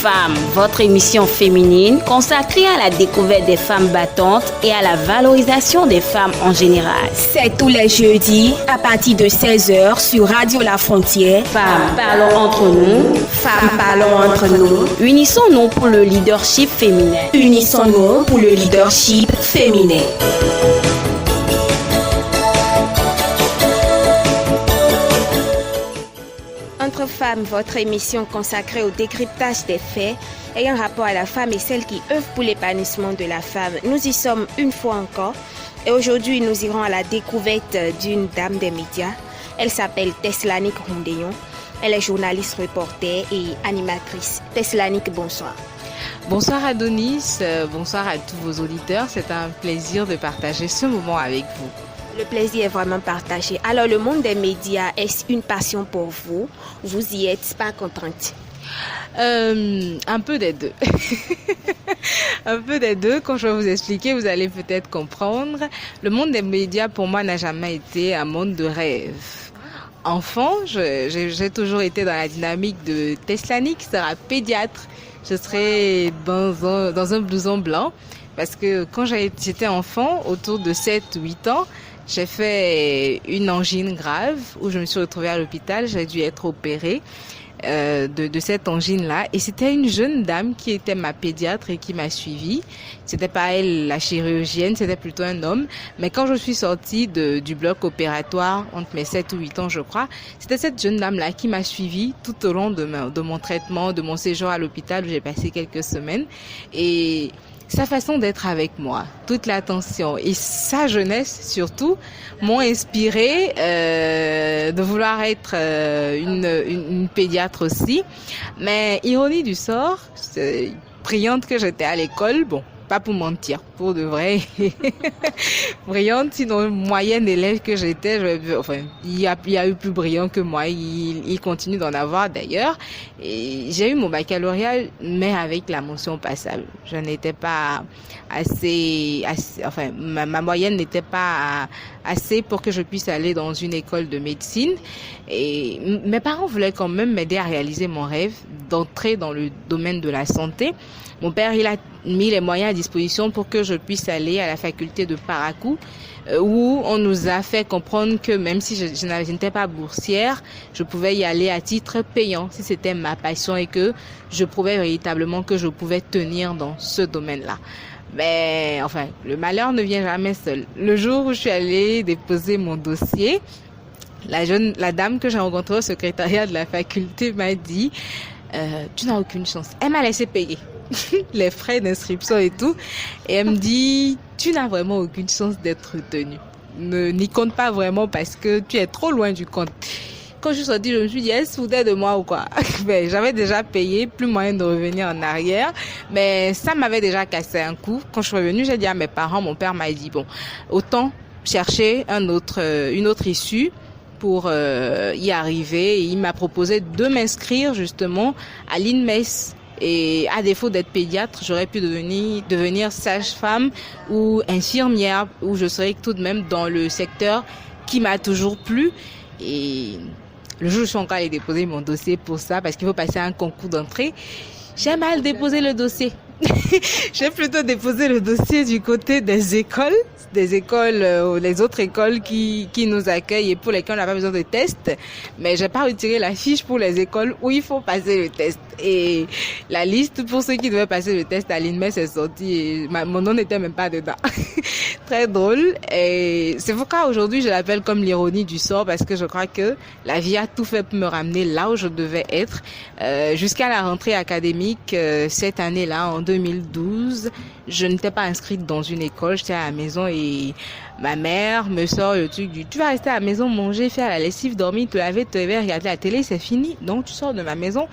Femmes, votre émission féminine consacrée à la découverte des femmes battantes et à la valorisation des femmes en général. C'est tous les jeudis à partir de 16h sur Radio La Frontière. Femmes, parlons entre nous. Femmes, parlons entre nous. Unissons-nous pour le leadership féminin. Unissons-nous pour le leadership féminin. Entre femmes, votre émission consacrée au décryptage des faits ayant rapport à la femme et celles qui œuvrent pour l'épanouissement de la femme. Nous y sommes une fois encore et aujourd'hui nous irons à la découverte d'une dame des médias. Elle s'appelle Teslanik Rondeyon. Elle est journaliste, reporter et animatrice. Teslanik, bonsoir. Bonsoir Adonis, bonsoir à tous vos auditeurs. C'est un plaisir de partager ce moment avec vous. Le plaisir est vraiment partagé. Alors, le monde des médias, est-ce une passion pour vous? Vous y êtes pas contente? Un peu des deux. Un peu des deux. Quand je vais vous expliquer, vous allez peut-être comprendre. Le monde des médias, pour moi, n'a jamais été un monde de rêve. Enfant, j'ai toujours été dans la dynamique de Teslanik, qui sera pédiatre. Je serai dans un blouson blanc. Parce que quand j'étais enfant, autour de 7-8 ans, j'ai fait une angine grave où je me suis retrouvée à l'hôpital. J'ai dû être opérée de cette angine-là. Et c'était une jeune dame qui était ma pédiatre et qui m'a suivie. C'était pas elle la chirurgienne, c'était plutôt un homme. Mais quand je suis sortie du bloc opératoire, entre mes 7 ou 8 ans, je crois, c'était cette jeune dame-là qui m'a suivie tout au long de mon traitement, de mon séjour à l'hôpital où j'ai passé quelques semaines. Et sa façon d'être avec moi, toute l'attention et sa jeunesse surtout m'ont inspiré de vouloir être une pédiatre aussi. Mais ironie du sort, brillante que j'étais à l'école, bon, pas pour mentir, pour de vrai, brillante, sinon moyenne élève que j'étais, il y a eu plus brillant que moi, il continue d'en avoir d'ailleurs. Et j'ai eu mon baccalauréat, mais avec la mention passable. Je n'étais pas assez ma moyenne n'était pas assez pour que je puisse aller dans une école de médecine. Et mes parents voulaient quand même m'aider à réaliser mon rêve d'entrer dans le domaine de la santé. Mon père, il a mis les moyens à disposition pour que je puisse aller à la faculté de Parakou, où on nous a fait comprendre que même si je n'étais pas boursière, je pouvais y aller à titre payant, si c'était ma passion et que je prouvais véritablement que je pouvais tenir dans ce domaine-là. Mais enfin, le malheur ne vient jamais seul. Le jour où je suis allée déposer mon dossier, la dame que j'ai rencontrée au secrétariat de la faculté m'a dit tu n'as aucune chance. Elle m'a laissé payer les frais d'inscription et tout. Et elle me dit, tu n'as vraiment aucune chance d'être retenue. N'y compte pas vraiment parce que tu es trop loin du compte. Quand je suis sortie, je me suis dit, est-ce foutait de moi ou quoi? Ben, j'avais déjà payé, plus moyen de revenir en arrière. Mais ça m'avait déjà cassé un coup. Quand je suis revenue, j'ai dit à mes parents, mon père m'a dit, bon, autant chercher une autre issue pour y arriver. Et il m'a proposé de m'inscrire justement à l'INMES. Et à défaut d'être pédiatre, j'aurais pu devenir sage-femme ou infirmière, où je serais tout de même dans le secteur qui m'a toujours plu. Et le jour où je suis encore allée déposer mon dossier pour ça, parce qu'il faut passer un concours d'entrée, j'ai mal déposé le dossier. J'ai plutôt déposé le dossier du côté des écoles, les autres écoles qui nous accueillent et pour lesquelles on n'a pas besoin de test. Mais j'ai pas retiré la fiche pour les écoles où il faut passer le test. Et la liste pour ceux qui devaient passer le test à l'INMES est sortie et mon nom n'était même pas dedans. Très drôle. Et c'est pourquoi aujourd'hui je l'appelle comme l'ironie du sort, parce que je crois que la vie a tout fait pour me ramener là où je devais être. Jusqu'à la rentrée académique cette année-là, en 2012, je n'étais pas inscrite dans une école, j'étais à la maison et ma mère me sort le truc du tu vas rester à la maison, manger, faire la lessive, dormir, te laver, te lever, regarder la télé, c'est fini. Donc tu sors de ma maison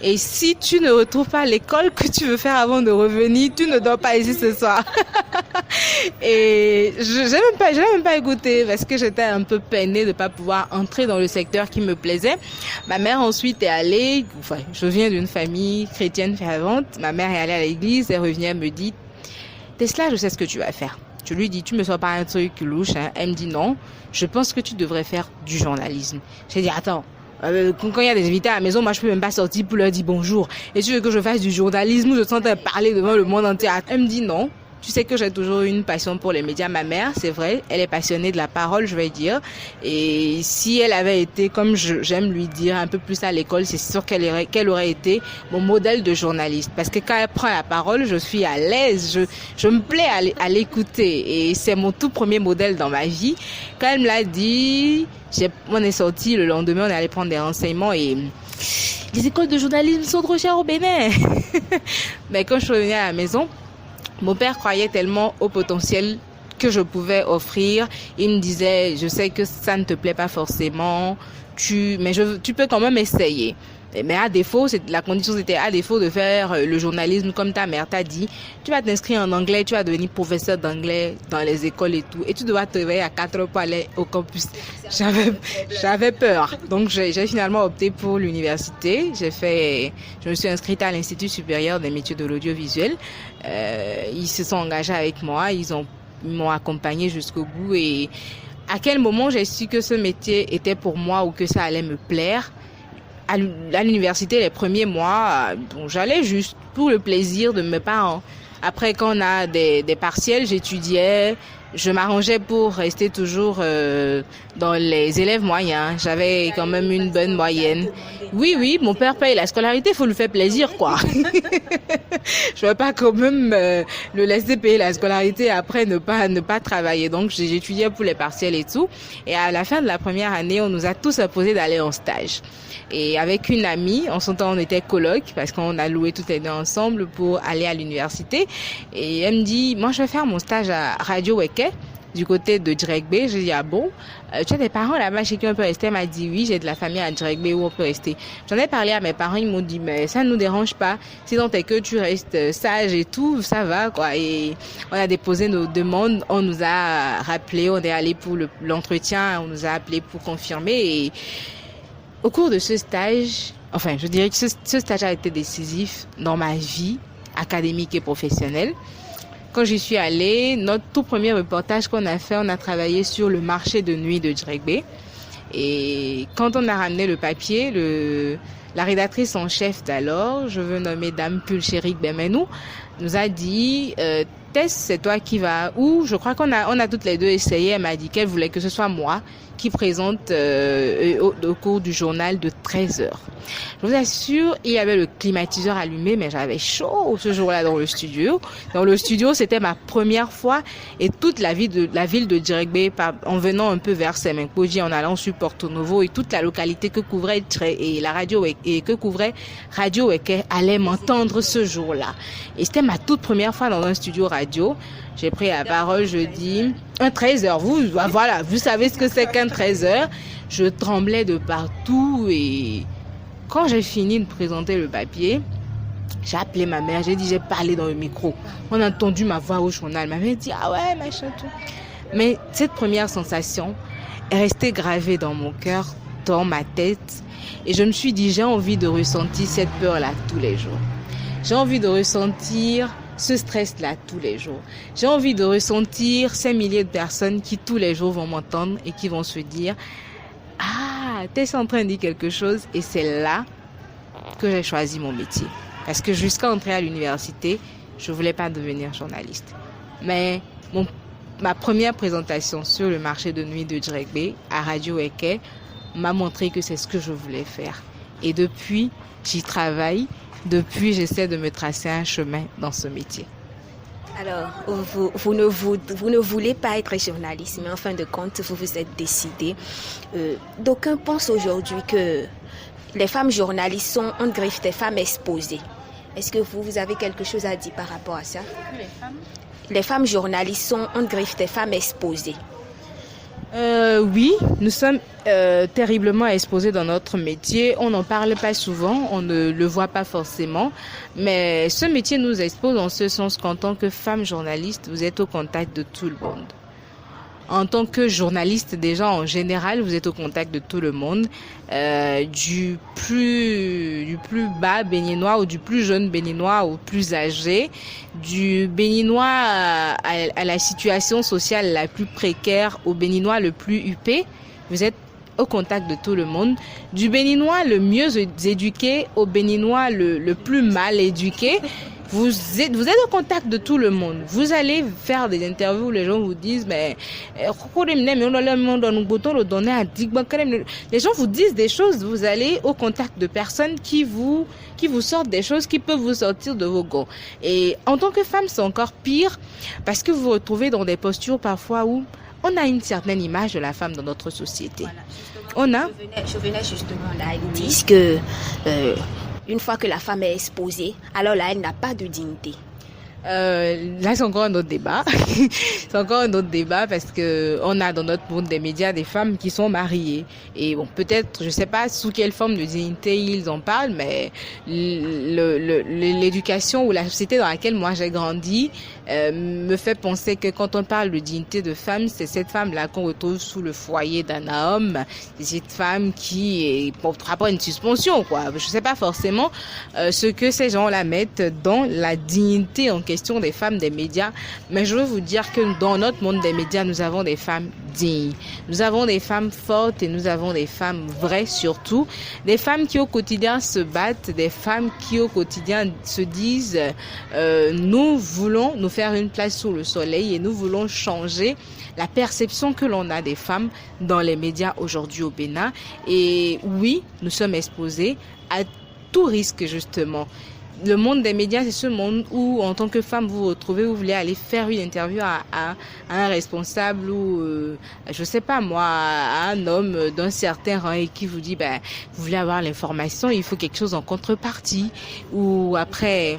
et si tu ne retrouves pas l'école que tu veux faire avant de revenir, tu ne dors pas ici ce soir. Et je n'ai même pas écouté parce que j'étais un peu peinée de pas pouvoir entrer dans le secteur qui me plaisait. Ma mère ensuite est allée, je viens d'une famille chrétienne fervente, ma mère est allée à l'église et revient me dit Tesla, je sais ce que tu vas faire. Je lui dis, tu me sors pas un truc louche, hein. Elle me dit non, je pense que tu devrais faire du journalisme. J'ai dit, attends, Quand il y a des invités à la maison, moi je peux même pas sortir pour leur dire bonjour. Et tu veux que je fasse du journalisme ou je sens parler devant le monde entier? Elle me dit non. Tu sais que j'ai toujours eu une passion pour les médias. Ma mère, c'est vrai, elle est passionnée de la parole, je vais dire. Et si elle avait été, comme j'aime lui dire, un peu plus à l'école, c'est sûr qu'elle aurait été mon modèle de journaliste. Parce que quand elle prend la parole, je suis à l'aise, je me plais à l'écouter. Et c'est mon tout premier modèle dans ma vie. Quand elle me l'a dit, on est sorti le lendemain, on est allé prendre des renseignements et les écoles de journalisme sont trop chères au Bénin. Mais quand je suis revenue à la maison, mon père croyait tellement au potentiel que je pouvais offrir. Il me disait, je sais que ça ne te plaît pas forcément, tu peux quand même essayer. Mais à défaut, la condition c'était à défaut de faire le journalisme comme ta mère t'a dit, tu vas t'inscrire en anglais, tu vas devenir professeur d'anglais dans les écoles et tout, et tu dois te réveiller à 4 heures pour aller au campus. J'avais peur. Donc j'ai finalement opté pour l'université. Je me suis inscrite à l'Institut supérieur des métiers de l'audiovisuel. Ils se sont engagés avec moi, ils m'ont accompagné jusqu'au bout. Et à quel moment j'ai su que ce métier était pour moi ou que ça allait me plaire? À l'université, les premiers mois, j'allais juste pour le plaisir de mes parents. Après, quand on a des partiels, j'étudiais. Je m'arrangeais pour rester toujours dans les élèves moyens. J'avais quand même une bonne moyenne. Oui, mon père paye la scolarité, il faut lui faire plaisir, quoi. Je ne vais pas quand même le laisser payer la scolarité et après ne pas travailler. Donc, j'étudiais pour les partiels et tout. Et à la fin de la première année, on nous a tous imposé d'aller en stage. Et avec une amie, en son temps, on était coloc parce qu'on a loué toutes les deux ensemble pour aller à l'université. Et elle me dit, moi, je vais faire mon stage à Radio Weke, du côté de Djeregbé. J'ai dit, ah bon, tu as des parents là-bas chez qui on peut rester? Elle m'a dit, oui, j'ai de la famille à Djeregbé où on peut rester. J'en ai parlé à mes parents, ils m'ont dit, mais ça ne nous dérange pas. Si tant est que tu restes sage et tout, ça va, quoi. Et on a déposé nos demandes, on nous a rappelé, on est allé pour l'entretien, on nous a appelé pour confirmer. Et au cours de ce stage, enfin, je dirais que ce stage a été décisif dans ma vie académique et professionnelle. Quand j'y suis allée, notre tout premier reportage qu'on a fait, on a travaillé sur le marché de nuit de Djeregbé. Et quand on a ramené le papier, la rédactrice en chef d'alors, je veux nommer Dame Pulchérik Bemenou, nous a dit Tess, c'est toi qui vas où? Je crois qu'on a toutes les deux essayé. Elle m'a dit qu'elle voulait que ce soit moi qui présente au cours du journal de 13h. Je vous assure, il y avait le climatiseur allumé, mais j'avais chaud ce jour-là dans le studio. Dans le studio, c'était ma première fois et toute la ville de Djeregbé, en venant un peu vers Semenkoji, en allant sur Porto Novo et toute la localité que couvrait Radio Weke allait m'entendre ce jour-là. Et c'était ma toute première fois dans un studio radio. J'ai pris la parole, je dis, un 13h, vous savez ce que c'est qu'un 13h. Je tremblais de partout et quand j'ai fini de présenter le papier, j'ai appelé ma mère, j'ai dit, j'ai parlé dans le micro. On a entendu ma voix au journal, ma mère dit, ah ouais, machin, tout. Mais cette première sensation est restée gravée dans mon cœur, dans ma tête. Et je me suis dit, j'ai envie de ressentir cette peur-là tous les jours. J'ai envie de ressentir ce stress-là tous les jours. J'ai envie de ressentir ces milliers de personnes qui tous les jours vont m'entendre et qui vont se dire « Ah, t'es en train de dire quelque chose » et c'est là que j'ai choisi mon métier. Parce que jusqu'à entrer à l'université, je voulais pas devenir journaliste. Mais ma première présentation sur le marché de nuit de Djeregbé à Radio Weke m'a montré que c'est ce que je voulais faire. Et depuis, j'y travaille. Depuis, j'essaie de me tracer un chemin dans ce métier. Alors, vous ne voulez pas être journaliste, mais en fin de compte, vous vous êtes décidé. D'aucuns pensent aujourd'hui que les femmes journalistes sont en griffe des femmes exposées. Est-ce que vous avez quelque chose à dire par rapport à ça? Les femmes journalistes sont en griffe des femmes exposées. Oui, nous sommes terriblement exposés dans notre métier. On n'en parle pas souvent, on ne le voit pas forcément. Mais ce métier nous expose en ce sens qu'en tant que femme journaliste, vous êtes au contact de tout le monde. En tant que journaliste, déjà en général, vous êtes au contact de tout le monde, du plus bas béninois ou du plus jeune béninois au plus âgé, du béninois à la situation sociale la plus précaire au béninois le plus huppé. Vous êtes au contact de tout le monde, du Béninois le mieux éduqué au Béninois le plus mal éduqué. Vous êtes au contact de tout le monde. Vous allez faire des interviews où les gens vous disent, mais les gens vous disent des choses. Vous allez au contact de personnes qui vous sortent des choses qui peuvent vous sortir de vos gonds. Et en tant que femme, c'est encore pire parce que vous vous retrouvez dans des postures parfois où on a une certaine image de la femme dans notre société. Voilà, je venais justement là, ils disent que une fois que la femme est exposée, alors là, elle n'a pas de dignité. Là, c'est encore un autre débat. C'est encore un autre débat parce que on a dans notre monde des médias des femmes qui sont mariées. Et bon, peut-être, je sais pas sous quelle forme de dignité ils en parlent, mais l'éducation ou la société dans laquelle moi j'ai grandi me fait penser que quand on parle de dignité de femme, c'est cette femme-là qu'on retrouve sous le foyer d'un homme. C'est cette femme qui portera pas une suspension, quoi. Je sais pas forcément ce que ces gens-là mettent dans la dignité en question des femmes des médias, mais je veux vous dire que dans notre monde des médias, nous avons des femmes dignes, nous avons des femmes fortes et nous avons des femmes vraies surtout, des femmes qui au quotidien se battent, des femmes qui au quotidien se disent nous voulons nous faire une place sous le soleil et nous voulons changer la perception que l'on a des femmes dans les médias aujourd'hui au Bénin. Et oui, nous sommes exposés à tout risque justement. Le monde des médias, c'est ce monde où, en tant que femme, vous vous retrouvez, vous voulez aller faire une interview à un responsable ou, je sais pas moi, à un homme d'un certain rang et qui vous dit, ben, vous voulez avoir l'information, il faut quelque chose en contrepartie. Ou après...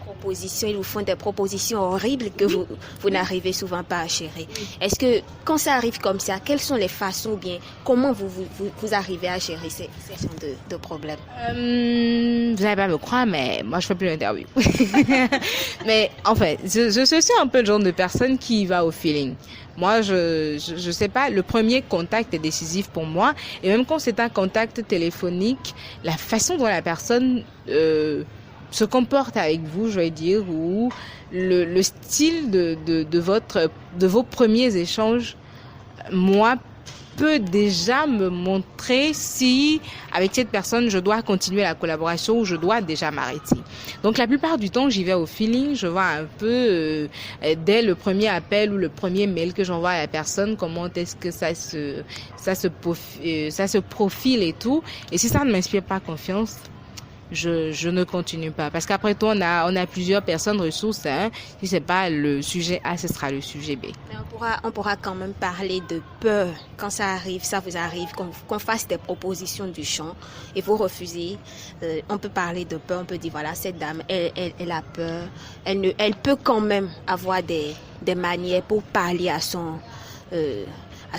Ils vous font des propositions horribles que vous n'arrivez souvent pas à gérer. Est-ce que, quand ça arrive comme ça, quelles sont les façons ou bien comment vous arrivez à gérer ces sortes de problèmes? Vous n'allez pas me croire, mais moi, je fais plus d'interview. Mais en fait, je suis un peu le genre de personne qui va au feeling. Moi, je sais pas, le premier contact est décisif pour moi. Et même quand c'est un contact téléphonique, la façon dont la personne se comporte avec vous, je vais dire, ou le style de vos premiers échanges, moi, peut déjà me montrer si, avec cette personne, je dois continuer la collaboration ou je dois déjà m'arrêter. Donc, la plupart du temps, j'y vais au feeling. Je vois un peu, dès le premier appel ou le premier mail que j'envoie à la personne, comment est-ce que ça se profile et tout. Et si ça ne m'inspire pas confiance, je ne continue pas. Parce qu'après tout, on a plusieurs personnes ressources, hein. Si c'est pas le sujet A, ce sera le sujet B. Mais on pourra quand même parler de peur. Quand ça arrive, ça vous arrive, qu'on fasse des propositions du champ et vous refusez. On peut parler de peur, on peut dire, voilà, cette dame, elle a peur. Elle peut quand même avoir des manières pour parler à son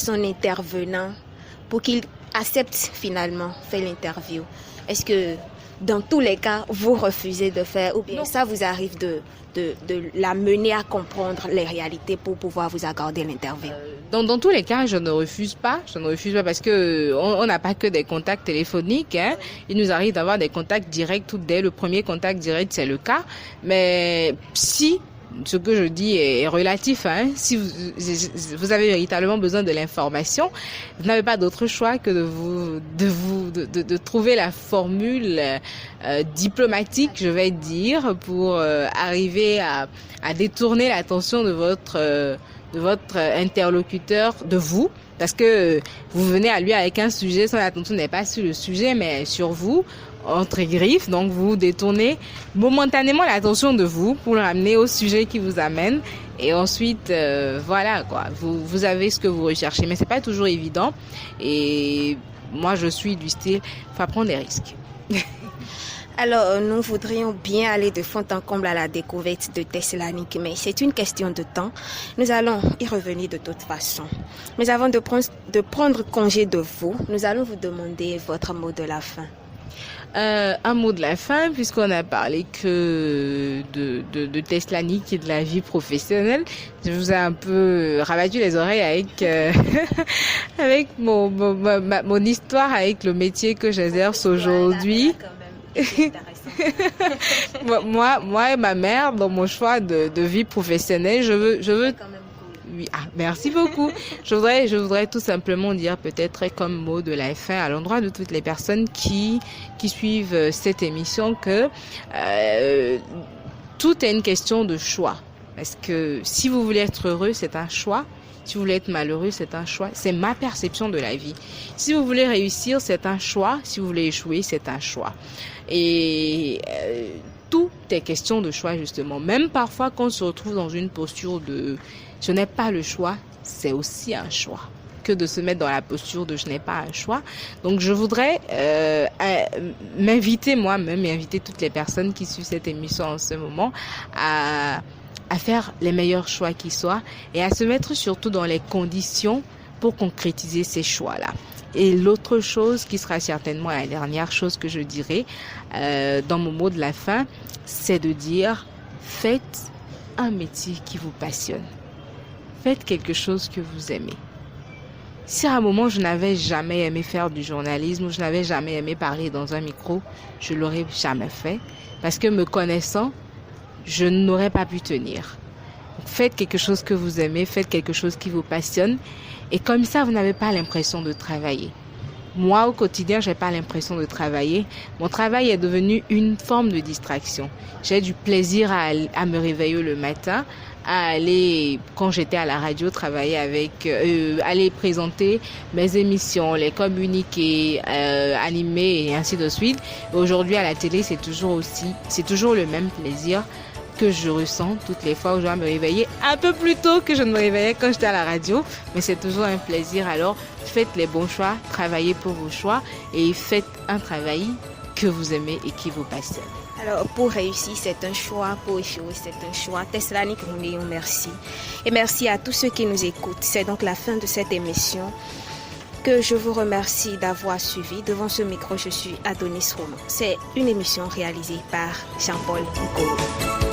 intervenant, pour qu'il accepte finalement faire l'interview. Est-ce que dans tous les cas, vous refusez de faire, ou bien ça vous arrive de la mener à comprendre les réalités pour pouvoir vous accorder l'interview? Dans tous les cas, je ne refuse pas parce que on n'a pas que des contacts téléphoniques, hein. Il nous arrive d'avoir des contacts directs tout dès le premier contact direct, c'est le cas. Mais si ce que je dis est relatif, hein. Si vous avez véritablement besoin de l'information, vous n'avez pas d'autre choix que de trouver la formule diplomatique, je vais dire, pour arriver à détourner l'attention de votre interlocuteur, de vous, parce que vous venez à lui avec un sujet, son attention n'est pas sur le sujet, mais sur vous, entre griffes, donc vous détournez momentanément l'attention de vous pour le ramener au sujet qui vous amène, et ensuite voilà quoi, vous avez ce que vous recherchez, mais c'est pas toujours évident, et moi je suis du style, faut prendre des risques. Alors, nous voudrions bien aller de fond en comble à la découverte de Thessalonique, mais c'est une question de temps. Nous allons y revenir de toute façon. Mais avant de prendre congé de vous, nous allons vous demander votre mot de la fin. Un mot de la fin, puisqu'on a parlé que de Thessalonique et de la vie professionnelle. Je vous ai un peu rabattu les oreilles avec avec mon histoire, avec le métier que j'exerce aujourd'hui. Moi et ma mère, dans mon choix de vie professionnelle, je veux Oui, merci beaucoup. Je voudrais tout simplement dire peut-être comme mot de la fin à l'endroit de toutes les personnes qui suivent cette émission que tout est une question de choix. Parce que si vous voulez être heureux, c'est un choix. Si vous voulez être malheureux, c'est un choix. C'est ma perception de la vie. Si vous voulez réussir, c'est un choix. Si vous voulez échouer, c'est un choix. Et tout est question de choix, justement. Même parfois, quand on se retrouve dans une posture de « je n'ai pas le choix », c'est aussi un choix que de se mettre dans la posture de « je n'ai pas un choix ». Donc, je voudrais m'inviter moi-même et inviter toutes les personnes qui suivent cette émission en ce moment à faire les meilleurs choix qui soient et à se mettre surtout dans les conditions pour concrétiser ces choix-là. Et l'autre chose qui sera certainement la dernière chose que je dirai dans mon mot de la fin, c'est de dire faites un métier qui vous passionne. Faites quelque chose que vous aimez. Si à un moment je n'avais jamais aimé faire du journalisme ou je n'avais jamais aimé parler dans un micro, je l'aurais jamais fait parce que me connaissant, je n'aurais pas pu tenir. Faites quelque chose que vous aimez, faites quelque chose qui vous passionne et comme ça, vous n'avez pas l'impression de travailler. Moi, au quotidien, j'ai pas l'impression de travailler. Mon travail est devenu une forme de distraction. J'ai du plaisir à me réveiller le matin, à aller, quand j'étais à la radio, travailler aller présenter mes émissions, les communiquer, animer et ainsi de suite. Et aujourd'hui, à la télé, c'est toujours le même plaisir que je ressens toutes les fois où je dois me réveiller un peu plus tôt que je ne me réveillais quand j'étais à la radio. Mais c'est toujours un plaisir. Alors, faites les bons choix, travaillez pour vos choix et faites un travail que vous aimez et qui vous passionne. Alors, pour réussir, c'est un choix. Pour échouer, c'est un choix. Teslani Kounéon, merci. Et merci à tous ceux qui nous écoutent. C'est donc la fin de cette émission que je vous remercie d'avoir suivi. Devant ce micro, je suis Adonis Roman. C'est une émission réalisée par Jean-Paul Nkolo.